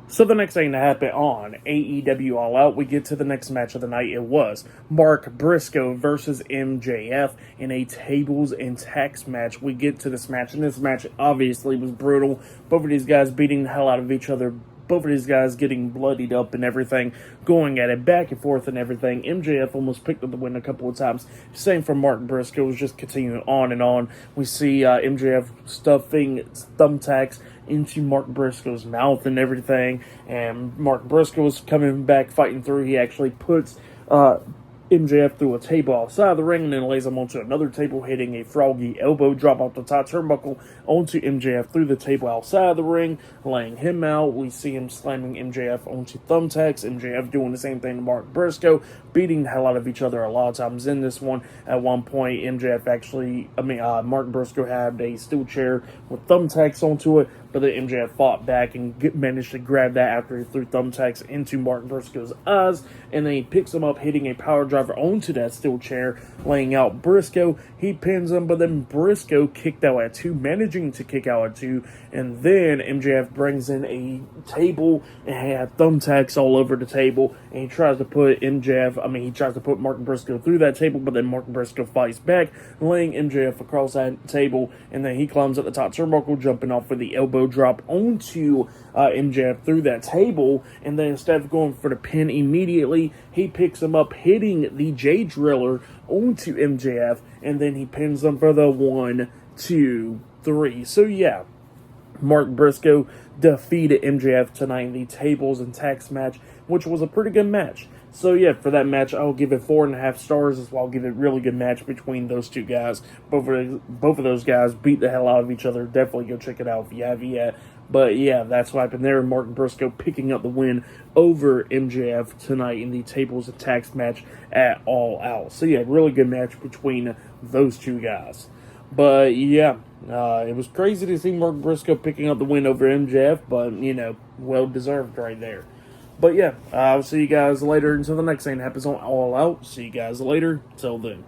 So the next thing to happen on AEW All Out, we get to the next match of the night. It was Mark Briscoe versus MJF in a tables and tacks match. We get to this match, and this match obviously was brutal. Both of these guys beating the hell out of each other. Both of these guys getting bloodied up and everything, going at it back and forth and everything. MJF almost picked up the win a couple of times. Same for Mark Briscoe, it was just continuing on and on. We see MJF stuffing thumbtacks into Mark Briscoe's mouth and everything, and Mark Briscoe is coming back fighting through. He actually puts MJF through a table outside the ring and then lays him onto another table, hitting a froggy elbow drop off the top turnbuckle onto MJF through the table outside the ring, laying him out. We see him slamming MJF onto thumbtacks. MJF doing the same thing to Mark Briscoe, beating the hell out of each other a lot of times in this one. At one point, Mark Briscoe had a steel chair with thumbtacks onto it, but then MJF fought back and managed to grab that after he threw thumbtacks into Mark Briscoe's eyes, and then he picks him up, hitting a power driver onto that steel chair, laying out Briscoe. He pins him, but then Briscoe kicked out at 2, managing to kick out at 2, and then MJF brings in a table and had thumbtacks all over the table, and he tries to put Mark Briscoe through that table, but then Mark Briscoe fights back, laying MJF across that table, and then he climbs up the top turnbuckle, jumping off with the elbow drop onto MJF through that table, and then instead of going for the pin immediately, he picks him up, hitting the J Driller onto MJF, and then he pins him for the 1, 2, 3. So yeah, Mark Briscoe defeated MJF tonight in the tables and tacks match, which was a pretty good match. So yeah, for that match, I'll give it 4.5 stars as well. I'll give it a really good match between those two guys. Both of those guys beat the hell out of each other. Definitely go check it out if you haven't yet. But yeah, that's what happened there. Mark Briscoe picking up the win over MJF tonight in the tables and tacks match at All Out. So yeah, really good match between those two guys. But yeah, it was crazy to see Mark Briscoe picking up the win over MJF, but well deserved right there. But yeah, I'll see you guys later until the next thing happens on All Out. See you guys later. Till then.